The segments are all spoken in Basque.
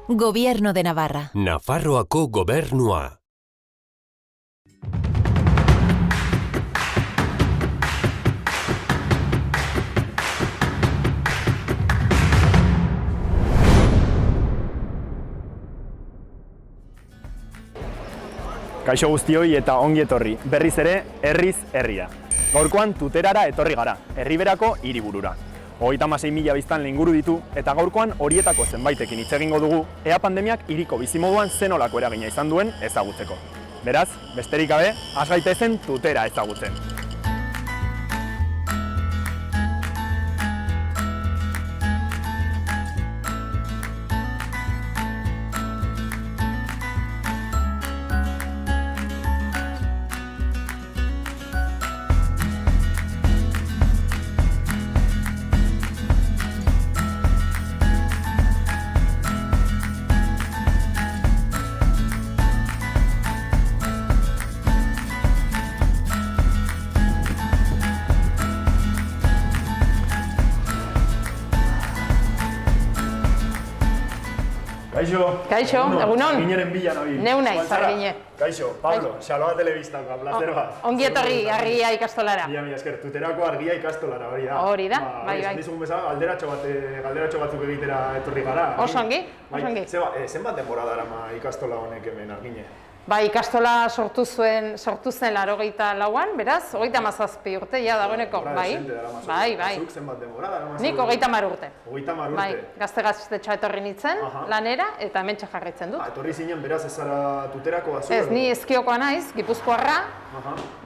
Gobierno de Navarra. Nafarroako gobernua. Kaixo guztioi eta ongi etorri, berriz ere, herriz herria. Gaurkoan Tuterara etorri gara, herriberako hiriburura. 36.000 biztanle inguru ditu eta gaurkoan horietako zenbaitekin hitz egingo dugu ea pandemiak hiriko bizimoduan zenolako eragina izan duen ezagutzeko. Beraz, besterik gabe, has gaitezen Tutera ezagutzen. Kaixo, egunon? Argineren bila nabil. Neu naiz, Argine. Kaixo, Pablo, Xaloa Telebistako, plazer bat. Ongi etorri Argia ikastolara. Mila esker, Tuterako Argia ikastolara, hori da. Hori da, bai. Dizugun bezala, galderatxo batzuk egitera etorri gara. Oso ongi. Zenbat denbora darama ikastola honek hemen, Argine? Ikastola sortu zen 84an, beraz, 37 urte, ja dagoeneko, bai. Zuk zenbat denbora darama? Nik 30 urte. 30 urte? Bai, gazte-gaztetxoa etorri nintzen, lanera, eta hementxe jarraitzen dut. Etorri zinen, beraz, ez zara Tuterako bazu? Ez, ni Ezkiokoa naiz, Gipuzkoarra,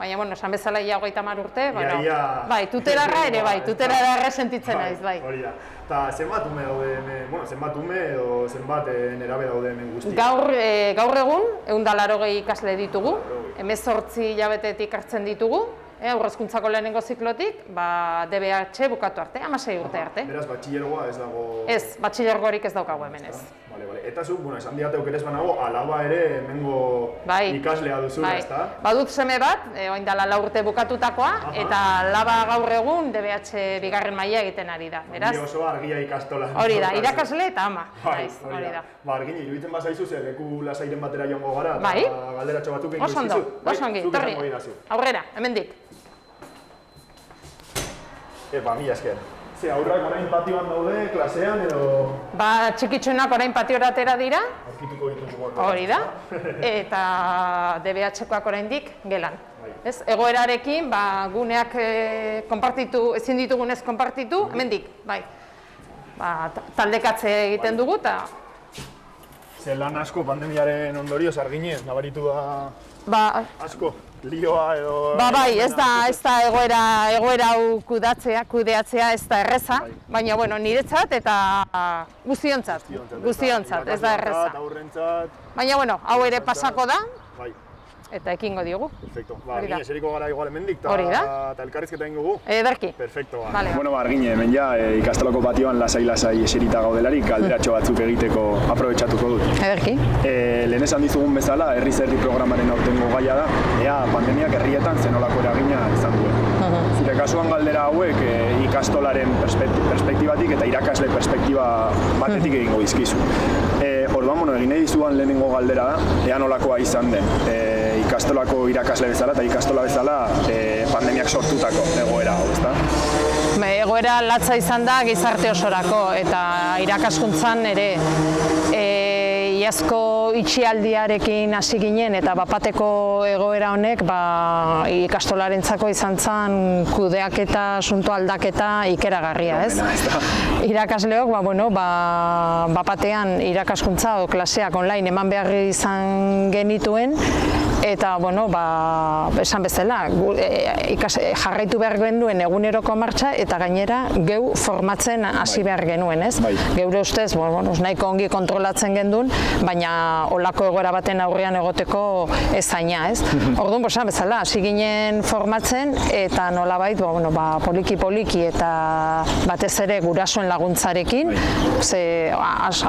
baina, esan bezala ia 30 urte, bai, Tuterarra ere, bai, Tuterarra sentitzen naiz, bai. Hori da. Eta zenbat ume daude hemen, zenbat ume edo zenbat nerabe daude hemen guzti? Gaur egun, 180 ikasle ditugu, 18 hilabetetik hartzen ditugu, aurrezkuntzako lehenengo ziklotik, DBH bukatu arte, 16 urte arte. Beraz, batxilergoa ez dago? Ez, batxilergorik ez daukagu hemen ez. Eta zuk, esan diateuk ere ez banago, alaba ere hemengo ikaslea duzula, ezta? Badut seme bat, orain dela 4 urte bukatutakoa, eta alaba gaur egun DBH bigarren maila egiten ari da. Hori osoa Argia ikastola. Hori da, irakasle eta ama. Hori da. Argine, iruditzen bazaizu ze leku lasairen batera joango gara, eta galderatxo batzuk egin dizkizu. Oso ondo, torri. Aurrera, hemendik. Mila esker. Ze aurrak orain patioan daude, klasean edo... Txikitsuenak orain patiora atera dira. Aurkituko ditugu. Hori da. Eta DBH-koak oraindik gelan. Egoerarekin, guneak ezin ditugunez konpartitu, hemendik, bai. Taldekatze egiten dugu eta... Ze lan asko pandemiaren ondorioz, Argine, nabaritu da asko, lioa edo... Bai, ez da egoera hau kudeatzea ez da erreza, baina niretzat eta guztiontzat, ez da erreza. Baina, hau ere pasako da, eta ekingo diogu. Perfecto. Argine, eseriko gara igual hemendik eta elkarrizketa egingo gu? Ederki. Perfecto. Argine, hemen ja, ikastolako patioan lasai eserita gaudelarik galderatxo batzuk egiteko aprobetxatuko dut. Ederki. Lehen esan dizugun bezala, herriz herri programaren aurtengo gaia da, ea pandemiak herrietan zenolako eragina izan duen. Zure kasuan galdera hauek ikastolaren perspektibatik eta irakasle perspektiba batetik egingo dizkizu. Orduan, egin nahi dizuan lehenengo galdera da, ea nolakoa izan den. Ikastolako irakasle bezala eta ikastola bezala pandemiak sortutako egoera hau, ezta? Egoera latza izan da gizarte osorako eta irakaskuntzan ere iazko itxialdiarekin hasi ginen eta bapateko egoera honek ikastolarentzako izan zen kudeaketa, asunto aldaketa ikeragarria, ez? Irakasleok, bapatean irakaskuntza o klaseak online eman behar izan genituen eta, esan bezala, jarraitu behar genuen eguneroko martxa eta gainera geu formatzen hasi behar genuen, ez? Geure ustez, nahiko ongi kontrolatzen gendun, baina olako egoera baten aurrean egoteko ezaina, ez? Orduan, bezala, hasi ginen formatzen eta nolabait, poliki eta batez ere gurasoen laguntzarekin,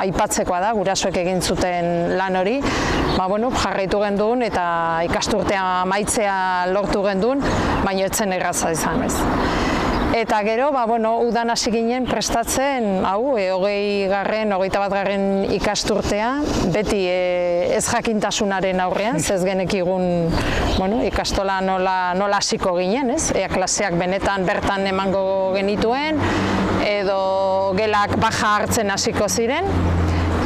aipatzekoa da, gurasoek egin zuten lan hori, jarraitu gendun eta ikasturtea amaitzea lortu gendun, baina ez zen erraza izan, ez? Eta gero, udan hasi ginen prestatzen, 21. ikasturtea, beti ez jakintasunaren aurrean, ez genekigun ikastola nola hasiko ginen, ez? Ea klaseak benetan bertan emango genituen, edo gelak baja hartzen hasiko ziren.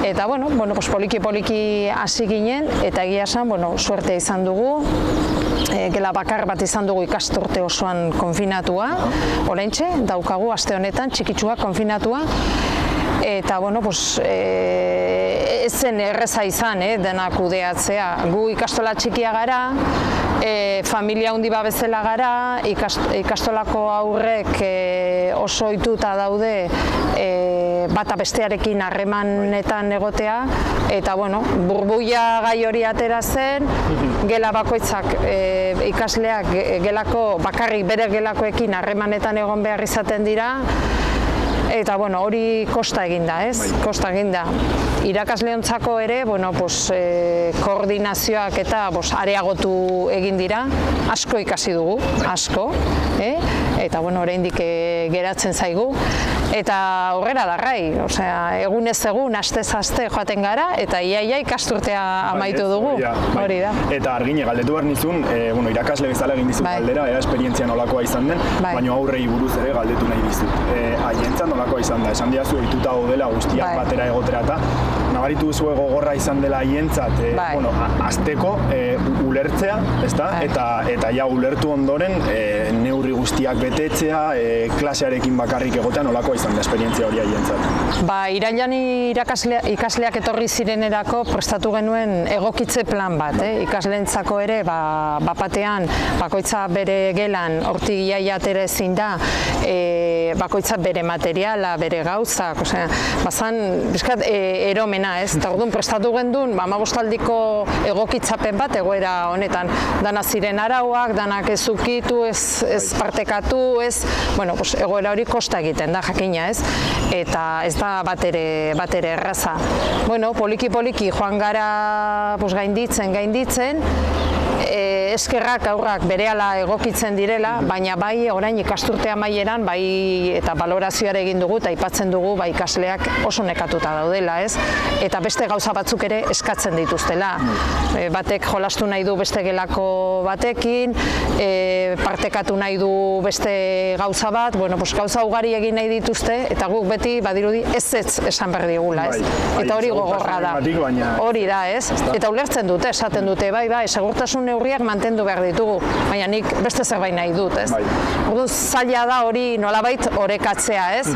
Eta, poliki-poliki hasi ginen, eta egia esan, suerte izan dugu, gela bakar bat izan dugu ikasturte osoan konfinatua, oraintxe, daukagu aste honetan, txikitsua konfinatua, eta, ez zen erreza izan, dena kudeatzea. Gu ikastola txikia gara, familia handi bat bezala gara, ikastolako aurrek oso ohituta daude bata bestearekin harremanetan egotea, eta burbuila gai hori atera zen, gela bakoitzak ikasleak gelako bakarrik bere gelakoekin harremanetan egon behar izaten dira, eta hori kosta eginda, ez? Kosta eginda. Irakasleontzako ere, koordinazioak eta areagotu egin dira, asko ikasi dugu, asko, eta oraindik geratzen zaigu, eta horrela darrai, egunez egun, astez aste joaten gara, eta iaia ikasturtea amaitu dugu, hori da. Eta Argine, galdetu behar nizun, irakasle bezala egin dizut galdera, esperientzia nolakoa izan den, baina aurrei buruz ere galdetu nahi dizut. Haientzat nolakoa izan da, esan diazu ohituta gaudela guztiak batera egotera eta nabaritu duzu gogorra izan dela haientzat, hasteko ulertzea, eta ja ulertu ondoren neurri guztiak betetzea, klasearekin bakarrik egotea nolakoa izan da esperientzia hori haientzat. Irailean ikasleak etorri zirenerako prestatu genuen egokitze plan bat, ikasleentzako ere bapatean bakoitza bere gelan hortik iaia atera ezin da, bakoitza bere materiala, bere gauzak, bazan eromena, ez? Eta orduan prestatu gendun 15aldiko egokitzapen bat egoera honetan. Dana ziren arauak, danak ez ukitu, ez partekatu, ez, egoera hori kosta egiten da, jakina, ez? Eta ez da bat ere erraza. Poliki-poliki joan gara gainditzen, eskerrak aurrak berehala egokitzen direla, baina bai orain ikasturte amaieran eta balorazioa egin dugu eta aipatzen dugu ikasleak oso nekatuta daudela, ez? Eta beste gauza batzuk ere eskatzen dituztela. Batek jolastu nahi du beste gelako batekin, partekatu nahi du beste gauza bat, gauza ugari egin nahi dituzte eta guk beti badirudi ez esan behar digula, ez? Eta hori gogorra da. Hori da, ez? Eta ulertzen dute, esaten dute, bai, segurtasun neurriak mantendu behar ditugu, baina nik beste zerbait nahi dut, ez? Orduan zaila da hori nolabait orekatzea, ez?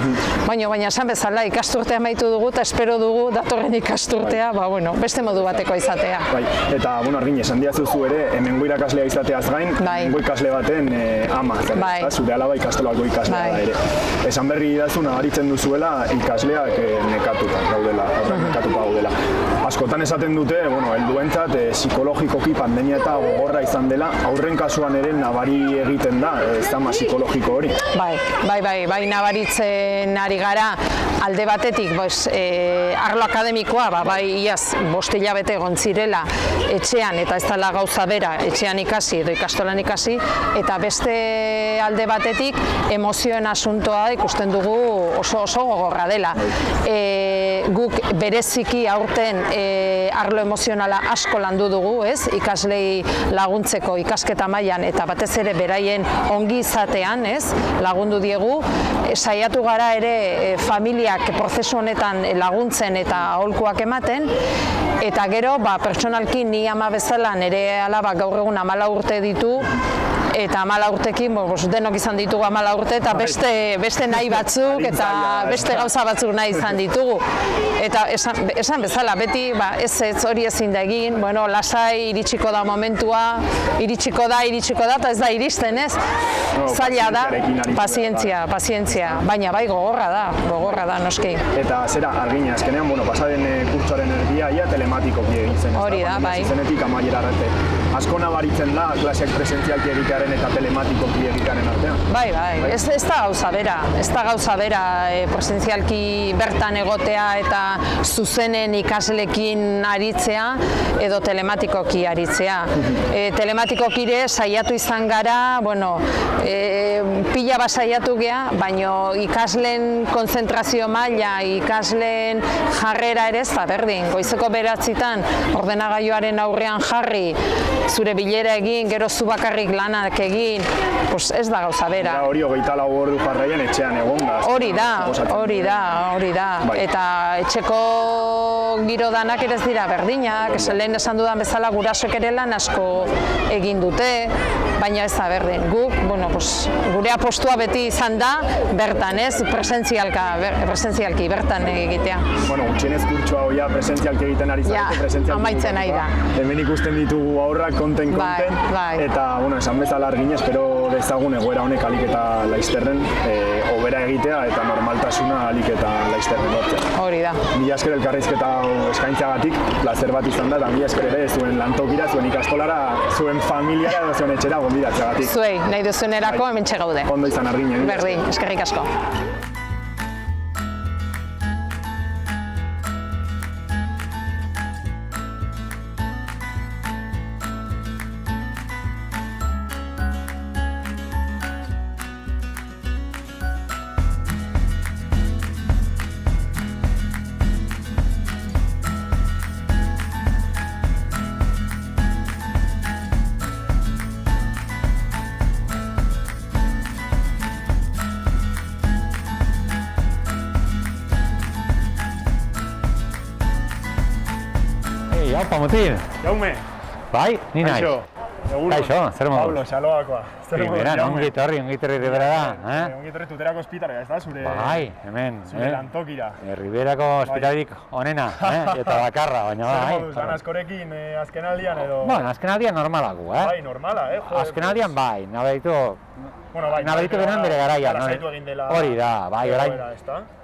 Baina esan bezala ikasturtea amaitu dugu eta espero dugu datorren ikasturtea, beste modu bateko izatea. Eta, Argine, esan diazu zu ere, hemengo irakaslea izateaz gain, hemengo ikasle baten ama, zure alaba ikastolako ikaslea da ere. Esan berri idazu nabaritzen duzuela ikasleak nekatuta gaudela. Askotan esaten dute, helduentzat psikologikoki pandemia eta gogorra izan dela, aurren kasuan ere nabari egiten da, zama psikologiko hori. Bai, nabaritzen ari gara, alde batetik, arlo akademikoa, iaz, 5 hilabete egon zirela etxean, eta ez dela gauza bera, etxean ikasi edo ikastolan ikasi, eta beste alde batetik, emozioen asuntoa ikusten dugu oso gogorra dela. Guk bereziki aurten arlo emozionala asko landu dugu, ez? Ikaslei laguntzeko ikasketa mailan eta batez ere beraien ongi izatean, ez? Lagundu diegu, saiatu gara ere familiak prozesu honetan laguntzen eta aholkuak ematen, eta gero pertsonalki ni ama bezala nire alaba gaur egun 14 urte ditu, eta 14 urtekin denok izan ditugu 14 urte eta beste nahi batzuk eta beste gauza batzuk nahi izan ditugu. Eta esan bezala, beti ez hori ezin da egin, lasai iritsiko da momentua, iritsiko da eta ez da iristen, ez? Zaila da, pazientzia, baina bai gogorra da, noski. Eta zera, Argine, azkenean, pasaden kurtsoaren erdia, telematikoki egin zen. Hori da, bai. Zenetik amaiera arte. asko nabaritzen da klaseak presentzialki egitearen eta telematikoki egitearen artean. Bai, ez da gauza bera, presentzialki bertan egotea eta zuzenen ikaslekin aritzea edo telematikoki aritzea. Telematikoki ere saiatu izan gara, pila bat saiatu gea, baina ikasleen konzentrazio maila, ikasleen jarrera ere ez da berdin. Goizeko 9:00 ordenagailuaren aurrean jarri, zure bilera egin, gero zu bakarrik lanak egin, ez da gauza bera. Hori 24 ordu jarraian etxean egon da. Hori da. Eta etxeko giro danak ere ez dira berdinak, lehen esan dudan bezala gurasoek ere lan asko egin dute, baina ez da berdin. Guk, gure apostua beti izan da bertan, ez, presentzialki bertan egitea. Gutxienez kurtsoa hoia presentzialki egiten ari zarete, presentzialki amaitzen nahi da. Hemen ikusten ditugu aurrak konten, eta, esan bezala argin, espero dezagun egoera honek alik eta laizterren hobera egitea eta normaltasuna alik eta laizterren lortzea. Hori da. Mila esker elkarrizketa eskaintzagatik, plazer bat izan da, eta mila esker ere zuen lantokira, zuen ikastolara, zuen familiara edo zuen etxera gonbidatzeagatik. Zuei, nahi duzunerako hementxe gaude. Ondo izan argin. Berdin, eskerrik asko. Jaupa, mutil. Jaume. Bai, ni naiz. Kaixo, zer moduz? Pablo, xaloakoa. Primeran, ongi etorri Ribera da. Ongi etorri Tuterako ospitalera, ez da? Bai, hemen. Zure lantokira. Riberako ospitalik onena, eta bakarra, baina bai. Zer moduz, lan askorekin azkenaldian edo? Azkenaldian normalago, Bai, normala, Azkenaldian bai, nabaritu benen bere garaian. Hori da, bai, orain.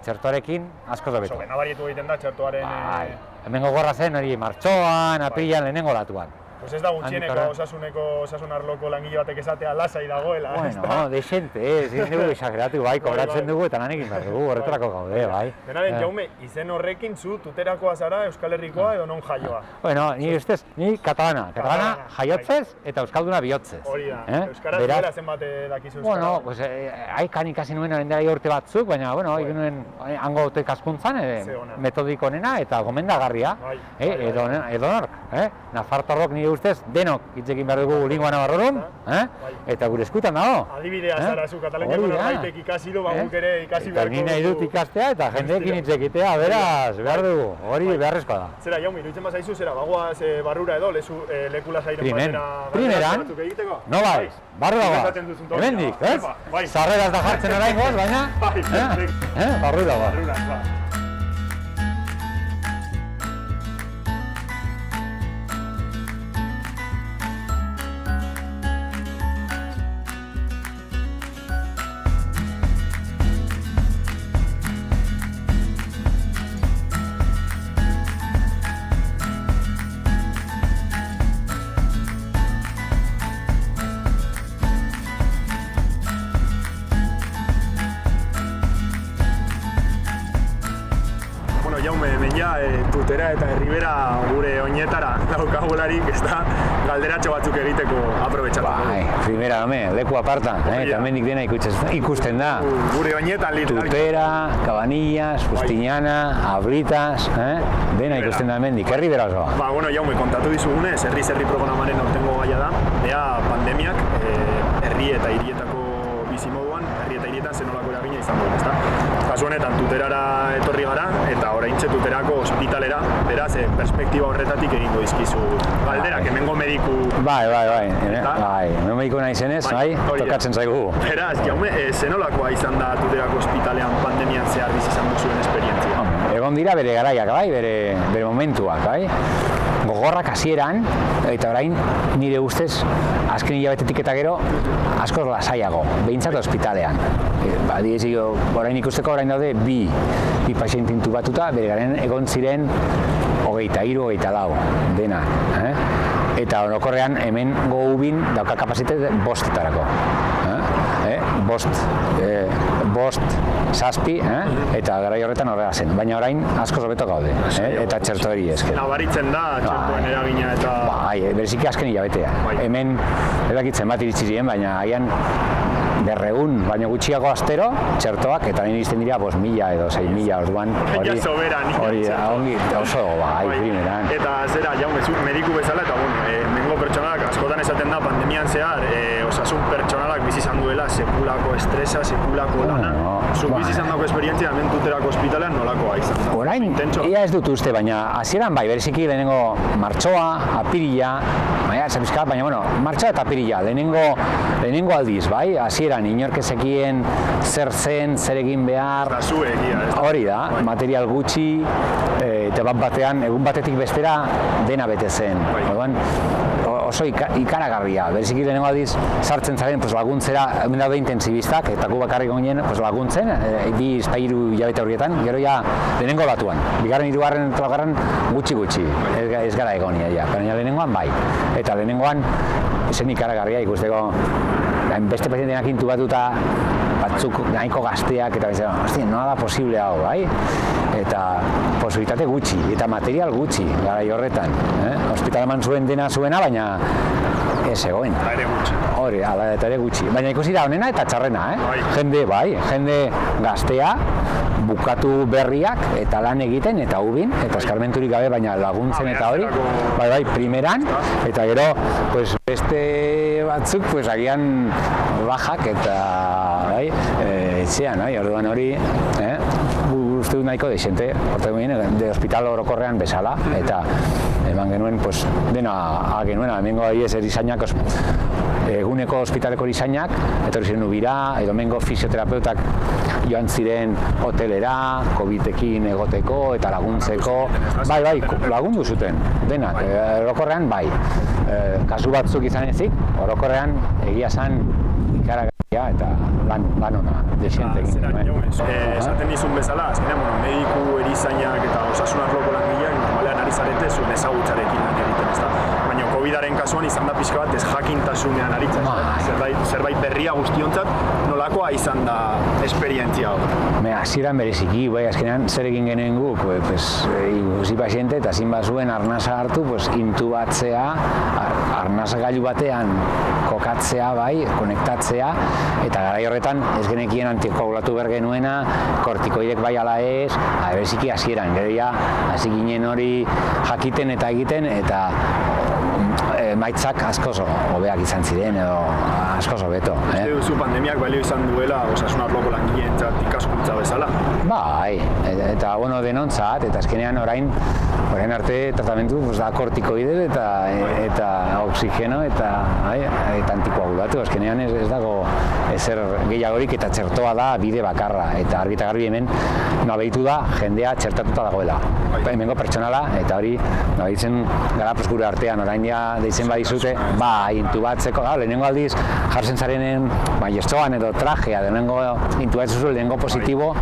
Txertoarekin asko zobetu. Nabaritu egiten da txertoaren... Hemen gogorra zen hori martxoan, apilan, lehenengo latuan. Pues ez da gutxieneko osasun arloko langile batek esatea lasai dagoela. Bueno, dexente, ezin dugu exageratu, bai, kobratzen dugu eta lan egin behar dugu, horretarako gaude, bai. Dena den, Jaume, izen horrekin zu Tuterakoa zara, Euskal Herrikoa edo non jaioa? Bueno, ni katalana jaiotzez eta euskalduna bihotzez. Hori da, euskaraz dela zenbat dakizu euskara? Bueno, pues haikan ikasi nuen orain dela urte batzuk, baina, bueno, egin nuen hango ikaskuntzan, metodiko onena eta gomendagarria, edo nork, nafartarrok nire ustez, denok hitzekin behar dugu lingua navarrorum, eta gure eskutan dago. Adibidea zara zu, katalaniako norbaitek ikasi du, guk ere ikasi beharko dugu. Eta ni nahi dut ikastea eta jendeekin hitz egitea, beraz, behar dugu, hori beharrezkoa da. Zera, Jaume, iruditzen bazaizu, bagoaz barrura edo, lekula zairen batera batzuk egiteko? No baiz, barrura goaz, hemendik, ez? Sarreraz da jartzen oraingoz, baina, barrura goaz. Tutera eta Ribera gure oinetara daukagularik, ez da, galderatxo batzuk egiteko aprobetxatuko. Bai, primera, leku aparta, eta hemendik dena ikusten da. Gure oinetan literal. Tutera, Cabanillas, Justiniana, Abritas, dena ikusten da hemendik, Ribera osoa. Bueno, Jaume, kontatu dizugunez, herri programaren aurtengo gaia da, ea pandemiak, herri eta hirietako bizimoduan, herri eta hirietan zenolako eragina izan duen, ez da? Kasu honetan Tuterara etorri gara, eta oraintxe Tuterako ospitalera, beraz, perspektiba horretatik egingo dizkizu galderak, hemengo mediku... Bai, hemen mediku nahi zenez, tokatzen zaigu. Beraz, Jaume, zenolakoa izan da Tuterako ospitalean pandemian zehar bizi izan duzuen esperientzia? Egon dira bere garaiak, bere momentuak, gogorrak hasieran, eta orain nire ustez, azken hilabetetik eta gero, askoz lasaiago, behintzat ospitalean. Orain ikusteko orain daude bi paziente intubatuta, bere garen egon ziren 23, 24 dena. eta orokorrean hemen ubin dauka kapazitate 5etarako. Bost, zazpi, eta garai horretan horrela zen. Baina orain askoz hobeto gaude, eta txertoari esker. Nabaritzen da txertoen eragina eta... Bai, bereziki azken hilabetea. Hemen, erakitzen bat iritsi ziren, baina haian 200, baina gutxiago astero, txertoak, eta nahi izten dira 5.000 edo 6.000 orduan. Hori, ongi, oso, bai, primeran. Eta zera, Jaume, zuk mediku bezala, eta mengo pertsonalak askotan esaten da pandemian zehar, osasun pertsonalak bizi izan duela sekulako estresa, sekulako lana. Zuk bizi izan dago esperientzia, hemen Tuterako ospitalean nolakoa izan da? Orain, ia ez dut uste, baina hasieran bai, bereziki lehenengo martxoa, apirila, baina bueno, martxoa eta apirila, lehenengo aldiz, bai, hasieran inork ezekien zer zen, zer egin behar. Hori da, material gutxi, eta batean, egun batetik bestera, dena bete zen. Oso ikaragarria, bereziki lehenengo aldiz sartzen zaren laguntzera, hemen daude intensibistak, eta gu bakarrik ginen laguntzen, 2-3 hilabete horietan, gero ja lehenengo batuan. Bigarren, hirugarren eta laugarren gutxi, ez gara egonia ja, baina lehenengoan bai. Eta lehenengoan zen ikaragarria ikusteko, beste pazientenak intubatuta batzuk nahiko gazteak, eta bezala, nola da posible hau, bai? Eta posibilitate gutxi, eta material gutxi, garai horretan. Hospitaleman zuen dena zuena, baina ez egoen. Hori, ala eta ere gutxi. Baina ikusi da honena eta txarrena, jende gaztea, bukatu berriak, eta lan egiten, eta ubin, eta eskarmenturik gabe, baina laguntzen eta hori, bai, primeran, eta gero, beste batzuk, agian bajak, eta etxean, orduan hori, uste dut nahiko deixente, hortako ginen, de hospital orokorrean bezala, eta eman genuen, dena genuen, hemengo erizainak, eguneko hospitaleko erizainak, etorri ziren ubira, edo hemengo fisioterapeutak joan ziren hotelera, COVID-ekin egoteko eta laguntzeko, bai, lagundu zuten, denak, orokorrean bai. Kasu batzuk izan ezik, orokorrean egia zan ikaragarria eta lan ona, desientekin. Esaten dizun bezala, azkenean, mediku, erizainak eta osasun arloko langileak normalean ari zarete zuen ezagutzarekin lan egiten, ez da? Baina COVID-aren kasuan izan da pixka bat ez jakintasunean aritzen, zerbait berria guztiontzat, nolakoa izan da esperientzia hau? Hasieran bereziki, azkenean zer egin genuen guk, ikusi paziente eta zin bazuen arnasa hartu, intubatzea, arnasa gailu batean kokatzea, konektatzea, eta garai horretan ez genekien antikoagulatu behar genuena, kortikoidek bai ala ez, bereziki hasieran, gero ja, hasi ginen hori jakiten eta egiten, eta maitzak askoz hobeak izan ziren, edo askoz hobeto. Uste duzu pandemiak balio izan duela osasun arloko langileentzat ikaskuntza bezala? Bai, eta denontzat, eta azkenean orain arte tratamentu da kortikoide eta oxigeno eta antikoagulatu. Azkenean ez dago ezer gehiagorik eta txertoa da bide bakarra, eta argi eta garbi hemen nabehitu da jendea txertatuta dagoela. Hemengo pertsonala, eta hori nabeitzen gara gure artean, orain ja deitzen badizute, intubatzeko, lehenengo aldiz jartzen zarenen jestoan edo trajea, lehenengo intubatzen zuen lehenengo positibo,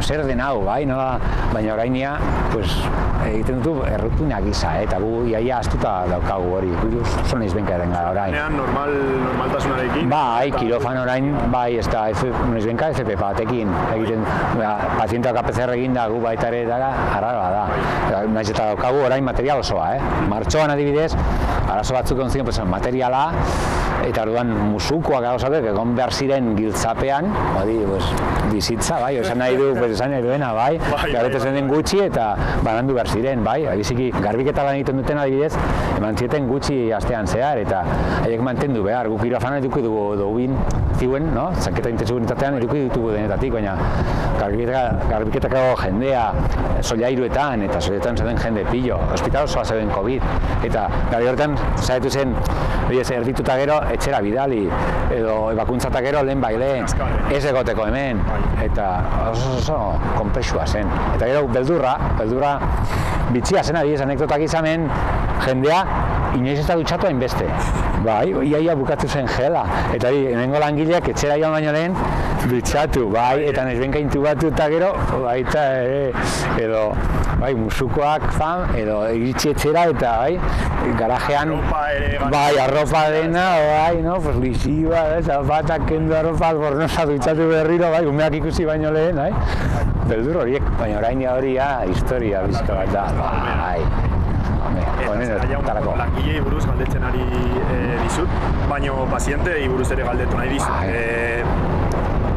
zer den hau, baina orain ja egiten dutu errutunak gisa, eta gu iaia astuta daukagu hori, oso nahiz benka eren gara orain. Normaltasunarekin? Kirofan orain, ez da nahiz benka FP batekin, egiten pazienteak PCR egin da gu baita ere arraroa da. Nahiz eta daukagu orain material osoa, martxoan adibidez, arazo batzuk egon ziren materiala, eta orduan musukoak gauzatek egon behar ziren giltzapean, bizitza, esan nahi duena, garetezen den gutxi eta banandu behar ziren, biziki garbiketa lan egiten duten adibidez, eman zieten gutxi astean zehar, eta haiek mantendu behar, guk kirofana eduki dugu dugin ziuen, zanketa intensiunitatean eduki ditugu denetatik, baina garbiketako jendea solairuetan, eta solairuetan zaten jende pillo, hospital osoa zeuden COVID, eta gari horretan zaetu zen, erdituta gero, etxera bidali, edo ebakuntzatak gero lehen baileen, ez egoteko hemen, eta oso konplexua zen. Eta gero beldurra bitxia zen adibidez anekdotak izanen, jendea inoiz ez da dutxatu hainbeste. Bai, iaia bukatu zen gela. Eta hemengo langileak etxera joan baino lehen dutxatu, bai, eta noiz benka intubatu eta gero, baita edo, bai, musukoak fan, edo iritsi etxera eta, bai, garajean, bai, arropa dena, bai, no, pues lisiba, zapatak kendu arropa, bornosa dutxatu berriro, bai, umeak ikusi baino lehen, bai, beldur horiek, baina orain hori historia bizka bat da, bai. Langilei buruz galdetzen ari dizut, baina pazientei buruz ere galdetu nahi dizut.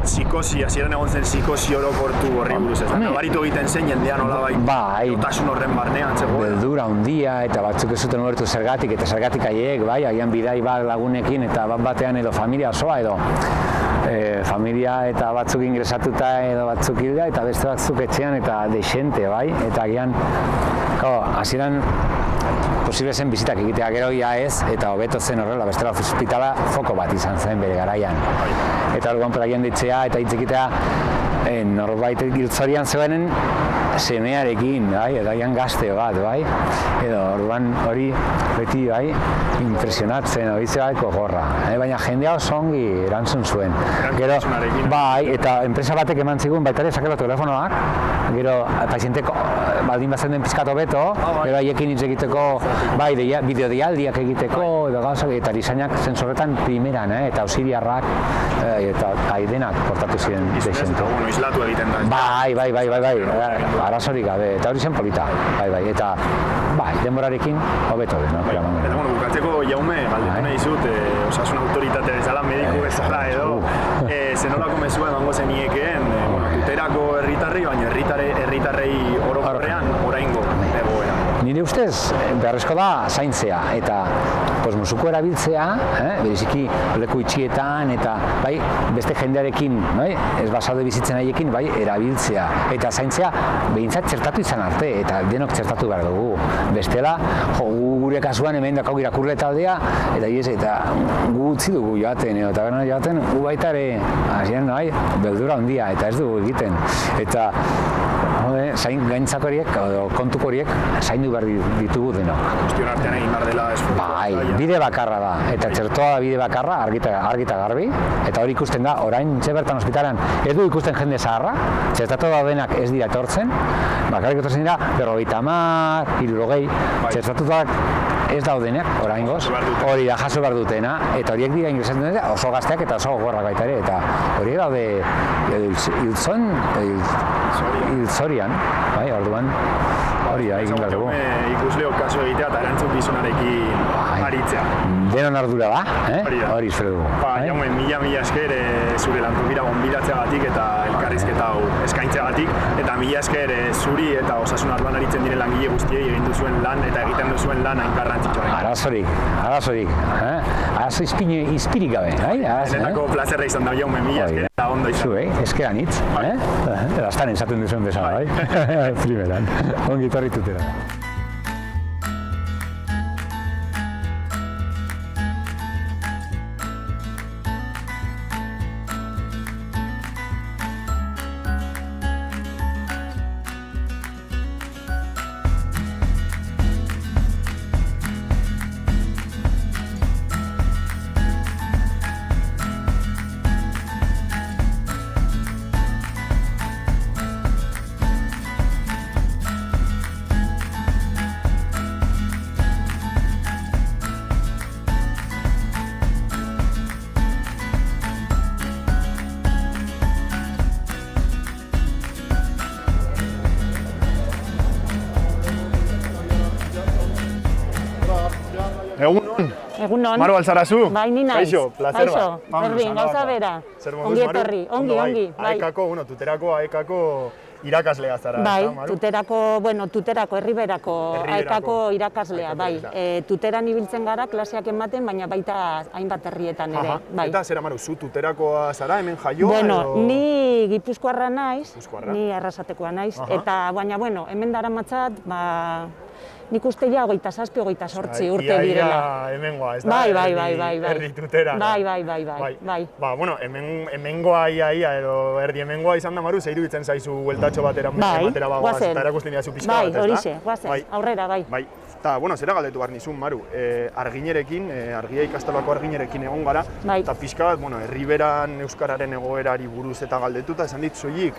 Psikosi, hasieran egon zen psikosi orokortu horri buruz ez da. Nabaritu egiten zen jendean nolabait dotasun horren barnean zegoen. Beldura handia eta batzuk ez zuten ulertu zergatik eta zergatik haiek, bai, agian bidai bat lagunekin eta bat batean edo familia osoa edo familia eta batzuk ingresatuta edo batzuk hilda eta beste batzuk etxean eta dexente, bai, eta agian, hasieran posible zen bizitak egitea gero ia ez, eta hobeto zen horrela, bestela ospitala foko bat izan zen bere garaian. Eta orduan pelagian ditzea eta hitz egitea norbait giltzorian zegoenen semearekin, bai, edo aian gazte bat, bai, edo orduan hori beti, bai, impresionatzen, hori zebaiko gorra, baina jendea oso ongi erantzun zuen. Gero, bai, eta enpresa batek eman zigun baita ere sakelo telefonoak, gero pazienteko baldin bazen den pizkat hobeto, gero haiekin hitz egiteko, bai, bideodeialdiak egiteko, edo gauzak, eta erizainak zensorretan primeran, eta auxiliarrak, eta denak portatu ziren dexente. Islatu egiten da. Bai, arazorik gabe, eta hori zen polita, bai, eta denborarekin hobeto den, no? Eta bukatzeko Jaume, galdetu nahi dizut, osasun autoritate bezala, mediku bezala edo, zenolako mezua emango zeniekeen, tuterako herritarrei, baina herritarrei orokorrean oraingo egoera. Nire ustez, beharrezko da zaintzea eta musuko erabiltzea, bereziki leku itxietan eta bai, beste jendearekin, bai, ez basaude bizitzen haiekin, bai, erabiltzea eta zaintzea behintzat txertatu izan arte eta denok txertatu behar dugu. Bestela, gure kasuan hemen dakau irakurle taldea eta gu utzi dugu joaten, eta gana joaten gu baita ere, hasieran bai, beldura handia eta ez dugu egiten. Eta gaintzako horiek, kontuko horiek, zaindu behar ditugu denok. Guztion artean egin behar dela esfortu. Bai, bide bakarra da, eta txertoa da bide bakarra, argita garbi, eta hori ikusten da, orain bertan ospitalan ez du ikusten jende zaharra, txertatu daudenak ez dira etortzen, bakarrik etortzen dira, 50, 60, txertatuak ez daudenak, oraingoz, hori da jaso behar dutena, eta horiek dira ingresatzen dira oso gazteak eta oso gogorrak baita ere, eta horiek daude hiltzorian, bai, orduan, hori da, egin behar dugu. Ikusleok kasu egitea eta erantzukizunarekin aritzea. Denon ardura da, hori izfere dugu. Jaume, mila esker zure lantokira gonbidatzeagatik eta elkarrizketa hau eskaintzeagatik, eta mila esker zuri eta osasun arloan aritzen diren langile guztiei egin duzuen lan eta egiten duzuen lan hain garrantzitsua. Arazorik, arazo izpirik gabe, Zenetako plazerra izan da, Jaume, mila esker eta ondo izan. Zu, eskeran hitz, eta aztan entzatuen duzuen bezala, bai? Primeran, ongi torri tutera. Egunon. Maro Alzarazu. Bai, ni naiz. Kaixo, placer bat. Kaixo, berdin, gauza bera. Ongi etorri, ongi. Aekako, tuterako Aekako irakaslea zara. Bai, tuterako, herriberako Aekako irakaslea, bai. Tuteran ibiltzen gara, klaseak ematen, baina baita hainbat herrietan ere. Eta zera, Maro, zu tuterakoa zara, hemen jaio? Ni gipuzkoarra naiz, ni arrasatekoa naiz, eta baina, hemen daramatzat, nik uste ja 27-28 urte Ia direla. hemengoa, ez da? Bai. Erdi tutera. Bai. Bueno, hemengoa ia, edo erdi hemengoa izan da, Maru, ze iruditzen zaizu bueltatxo batera ematera bagoaz, eta erakusten diazu pixka bat, ez da? Bai, horixe, guazen, aurrera, bai. Bai, eta, bueno, zera galdetu behar nizun, Maru, arginerekin, argia ikastolako arginerekin egon gara, eta pixka bat, bueno, herriberan euskararen egoerari buruz eta galdetuta, esan dit zoiik,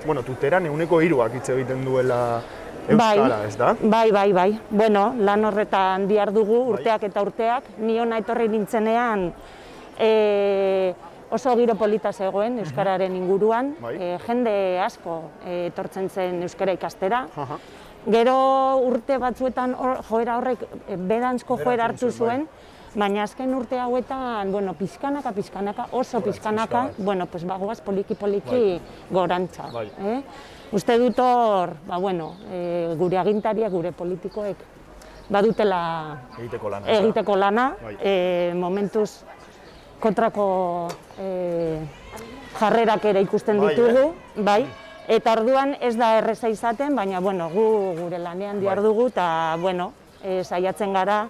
bueno, tuteran 3%ak hitz egiten duela euskara, ez da? Bai. Bueno, lan horretan dihardugu urteak eta urteak, ni hona etorri nintzenean oso giro polita zegoen euskararen inguruan, jende asko etortzen zen euskara ikastera. Gero urte batzuetan joera horrek berantzko joera hartu zuen, baina azken urte hauetan, bueno, pizkanaka, oso pizkanaka, bueno, pues bagoaz poliki gorantza. Uste dut hor, gure agintariak, gure politikoek, badutela egiteko lana, momentuz kontrako jarrerak ere ikusten ditugu, bai. Eta orduan ez da erreza izaten, baina gu gure lanean dihardugu eta saiatzen gara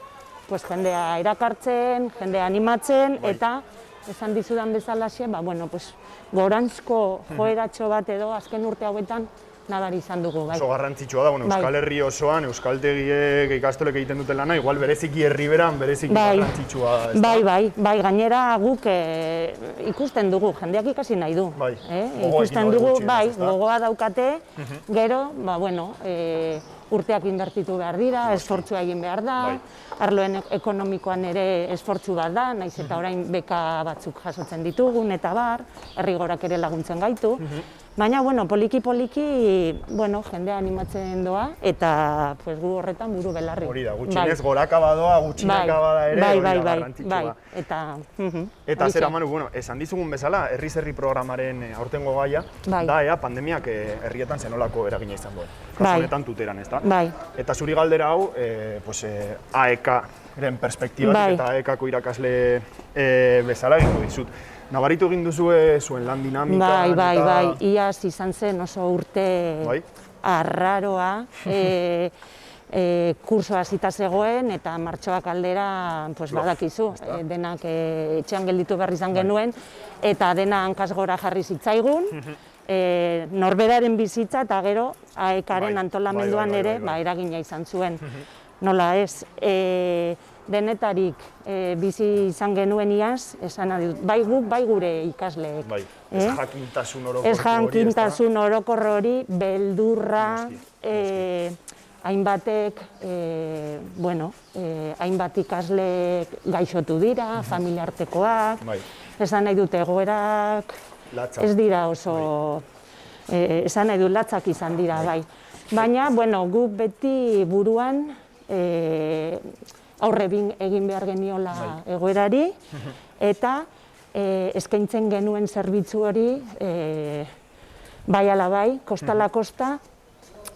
jendea erakartzen, jendea animatzen eta esan dizudan bezalaxe, gorantzko joeratxo bat edo azken urte hauetan nabari izan dugu. Oso garrantzitsua da, Euskal Herri osoan, euskaltegiek ikastolek egiten duten lana, igual bereziki herriberan bereziki garrantzitsua, ez da? Bai, gainera guk ikusten dugu, jendeak ikasi nahi du. Ikusten dugu, gogoa daukate, gero, urteak inbertitu behar dira, esfortzua egin behar da, arloen ekonomikoan ere esfortzu bat da, naiz eta orain beka batzuk jasotzen ditugun, eta bar, herrigorak ere laguntzen gaitu. Baina, poliki-poliki, jendea animatzen doa, eta gu horretan buru belarri. Hori da, gutxinez goraka badoa, gutxinaka bada ere, hori da garrantzitsua. Eta zera, Manu, esan dizugun bezala, herri programaren aurtengo gaia, da ea pandemiak herrietan zenolako eragina izan duen. Kasu honetan tuteran, ez da? Eta zuri galdera hau, AEK-ren perspektibatik eta AEK-ko irakasle bezala egingo dizut. Nabaritu egin duzue zuen lan dinamika? Bai, iaz izan zen oso urte arraroa, kursoa zita zegoen eta martxoak aldera badakizu, denak etxean gelditu behar izan genuen eta dena hankaz gora jarri zitzaigun, norberaren bizitza eta gero AEK-aren antolamenduan ere eragina izan zuen. Nola ez, denetarik bizi izan genuen iaz, esan adut, bai guk, bai gure ikasleek. Ez jakintasun orokorri hori, ez jakintasun orokorri hori, beldurra, hainbatek, hainbat ikasle gaixotu dira, familiartekoak, esan nahi dute egoerak, ez dira oso, esan nahi dut latzak izan dira, bai. Baina, guk beti buruan, aurre egin behar geniola egoerari, eta eskaintzen genuen zerbitzu hori, bai ala bai, kostala kosta,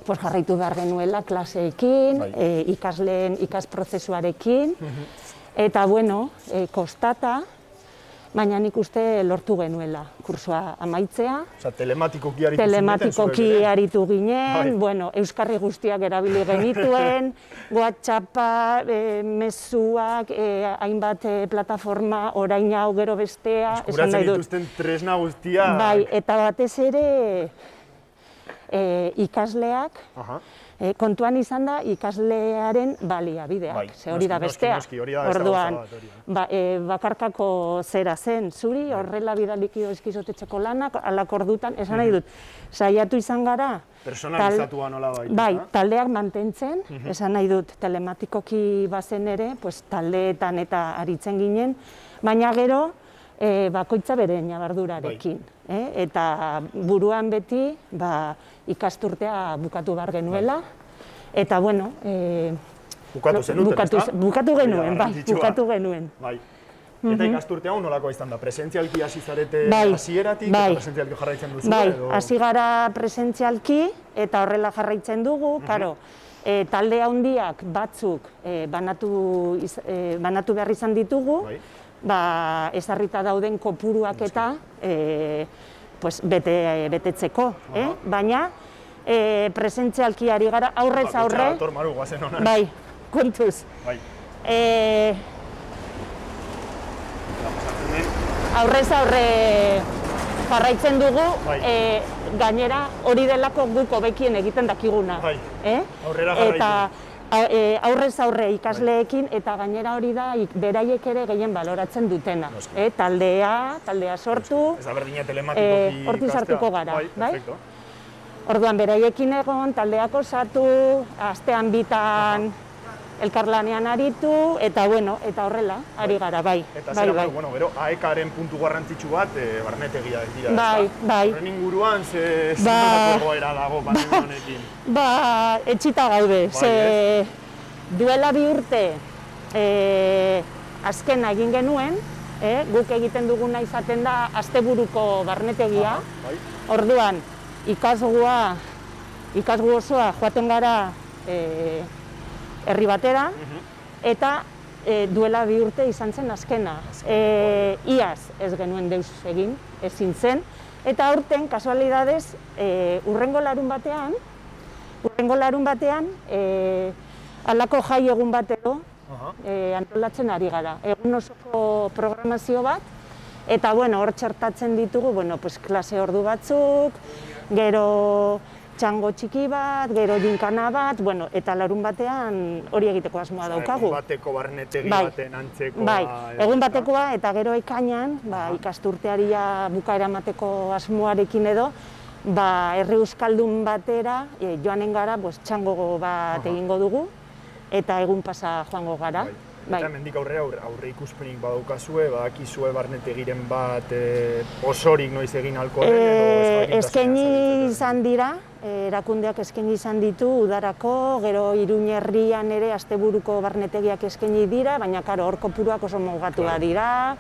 jarraitu behar genuela klaseekin, ikasleen ikasprozesuarekin, eta kostata, baina nik uste lortu genuela kursoa amaitzea. Osa, telematikoki aritu ginen, euskarri guztiak erabili genituen, WhatsAppa, mezuak, hainbat plataforma, orain hau gero bestea. Eskuratzen dituzten tresna guztiak. Bai, eta batez ere ikasleak, kontuan izan da ikaslearen baliabideak, ze hori da bestea. Orduan, bakarkako zera zen, zuri horrela bidaliki eskizotetxeko lanak, alak ordutan, esan nahi dut, saiatu izan gara. Personalizatua nola baita. Bai, taldeak mantentzen, esan nahi dut, telematikoki bazen ere, taldeetan eta aritzen ginen, baina gero, bakoitza bere ñabardurarekin. Eta buruan beti ikasturtea bukatu behar genuela, eta bukatu genuen. Eta ikasturte hau nolakoa izan da? Presentzialki hasi zarete hasieratik eta presentzialki jarraitzen duzu? Bai, hasi gara presentzialki eta horrela jarraitzen dugu, talde handiak batzuk banatu behar izan ditugu, ezarrita dauden kopuruak eta betetzeko, baina presentzialki ari gara, aurrez aurre. Dator, Maru, guazen honan. Bai, kontuz. Bai. Aurrez aurre jarraitzen dugu, Bai. gainera hori delako guk hobekien egiten dakiguna. Bai. Aurrera jarraitu. Eta aurrez aurre ikasleekin, eta gainera hori da beraiek ere gehien baloratzen dutena. Taldea sortu, Ez da berdina telematikoki hortiz hartuko gara. Bai, perfecto. Orduan beraiekin egon, taldeak osatu, astean bitan elkarlanean aritu, eta eta horrela, ari gara, bai. Eta zera, gero, AEK-aren puntu garrantzitsu bat, barnetegia dira. Bai. Horren inguruan, zenolako egoera dago pandemia honekin? Etxita gaude, ze duela 2 urte azkena egin genuen, guk egiten duguna izaten da asteburuko barnetegia. Orduan, ikasgu osoa joaten gara herri batera, eta duela 2 urte izan zen azkena. Iaz ez genuen deus egin, ezin zen, eta aurten, kasualidadez, urrengo larun batean, halako jai egun batero antolatzen ari gara. Egun osoko programazio bat, eta hor txertatzen ditugu, klase ordu batzuk, gero txango txiki bat, gero ginkana bat, eta larun batean hori egiteko asmoa daukagu. Egun bateko barnetegi baten antzekoa. Bai, egun batekoa, eta gero ekainan, ikasturteari bukaera emateko asmoarekin edo, herri euskaldun batera joanen gara txango bat egingo dugu, eta egun pasa joango gara. Eta hemendik aurre ikuspenik badaukazue, badakizue barnetegiren bat osorik noiz egin alko den, eskaini izan dira, erakundeak eskaini izan ditu udarako, gero Iruña herrian ere asteburuko barnetegiak eskaini dira, baina hor kopuruak oso mugatua dira,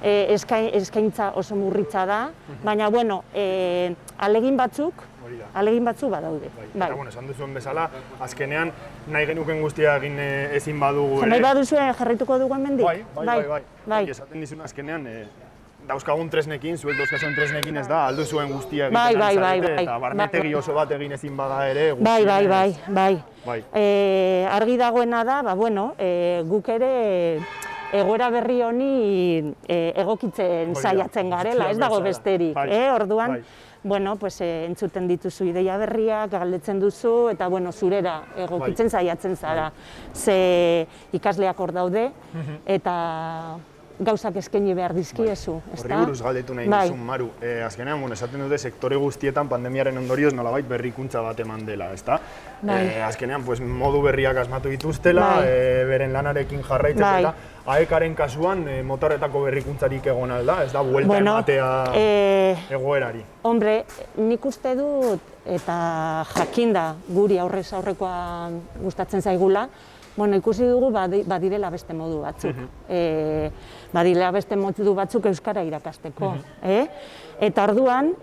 eskaintza oso murritza da, baina alegin batzuk badaude. Eta, esan duzuen bezala, azkenean nahi genuken guztia egin ezin badugu ere. Nahi baduzuen jarrituko dugu hemendik? Bai. Esaten dizun azkenean, dauzkagun tresnekin, zuek dauzkazuen tresnekin ez da, aldu zuen guztia egiten antzarete, eta barnetegi oso bat egin ezin bada ere guztienez. Bai. Argi dagoena da, guk ere egoera berri honi egokitzen saiatzen garela, ez dago besterik. Orduan, entzuten dituzu ideia berriak, galdetzen duzu, eta zurera egokitzen saiatzen zara. Ze ikasleak hor daude, eta gauzak eskaini behar dizkiezu, ezta? Horri buruz galdetu nahi duzun, Maru. Azkenean, esaten dute sektore guztietan pandemiaren ondorioz nolabait berrikuntza bat eman dela, ezta? Azkenean, modu berriak asmatu dituztela, beren lanarekin jarraitzeko eta AEK-aren kasuan motorretako berrikuntzarik egon alda, ez da, buelta ematea egoerari. Hombre, nik uste dut, eta jakinda guri aurrez aurrekoa gustatzen zaigula, ikusi dugu badirela beste modu batzuk. Badirela beste modu batzuk euskara irakasteko. Eta orduan,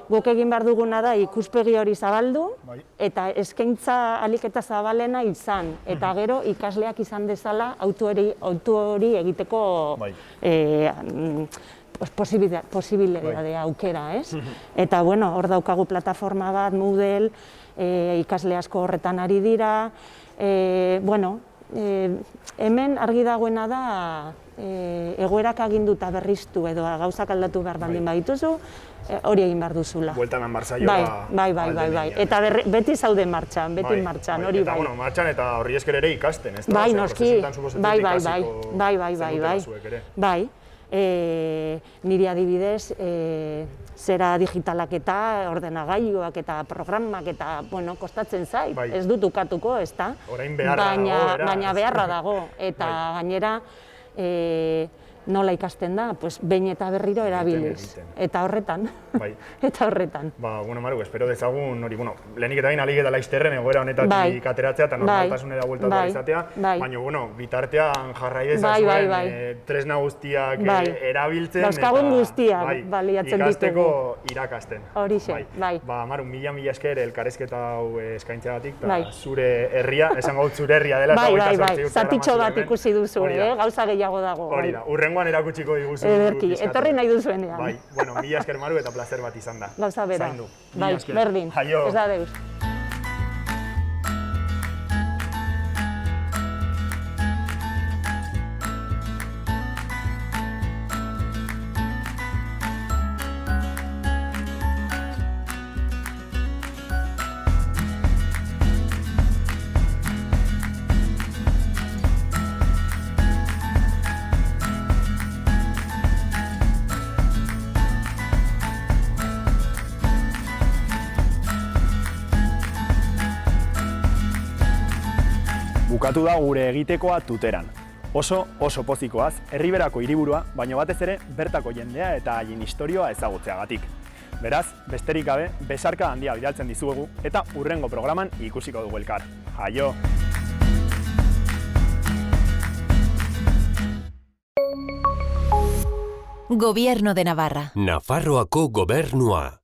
guk egin behar duguna da ikuspegi hori zabaldu, eta eskaintza ahalik eta zabalena izan, eta gero ikasleak izan dezala autu hori egiteko posibilitatea aukera, ez? Eta, hor daukagu plataforma bat, Moodle, ikasle asko horretan ari dira, hemen argi dagoena da egoerak aginduta berriztu edo gauzak aldatu behar baldin badituzu, hori egin behar duzula. Bueltan martzaioa. Bai. Eta beti zaude martxan, hori bai. Eta, martxan eta horri esker ere ikasten, ez da? Bai, noski. Bai. Niri adibidez, zera digitalak eta ordenagailuak eta programak eta, kostatzen zait, ez dut ukatuko, ez da? Orain beharra dago, baina beharra dago, eta gainera nola ikasten da, behin eta berriro erabiliz. Eta horretan. Maru, espero dezagun hori, lehenik eta alik eta laizterren egoera honetatik ateratzea eta normaltasunera bueltatu izatea, baina, bitartean jarrai dezazuen tresna guztiak erabiltzen dauzkagun guztiak baliatzen ditugu. Ikasteko irakasten. Horixe, bai. Maru, mila esker elkarrezketa hau eskaintzeagatik, eta zure herria, esan gaut zure herria dela, bai, zatitxo bat ikusi duzu, gauza gehiago dago. Hori da, Urrengoan erakutsiko diguzu. Ederki, pixkat. etorri nahi duzuenean. Bai, bueno, mila esker Maru eta placer bat izan da. Gauza bera. Zaindu. Mila Bai, esker. berdin. Aio. Ez da deus. Bukatu da gure egitekoa Tuteran. Oso pozikoaz, herriberako hiriburua, baina batez ere bertako jendea eta haien istorioa ezagutzeagatik. Beraz, besterik gabe, besarka handia bidaltzen dizuegu eta hurrengo programan ikusiko dugu elkar. Aio! Gobierno de Navarra. Nafarroako Gobernua.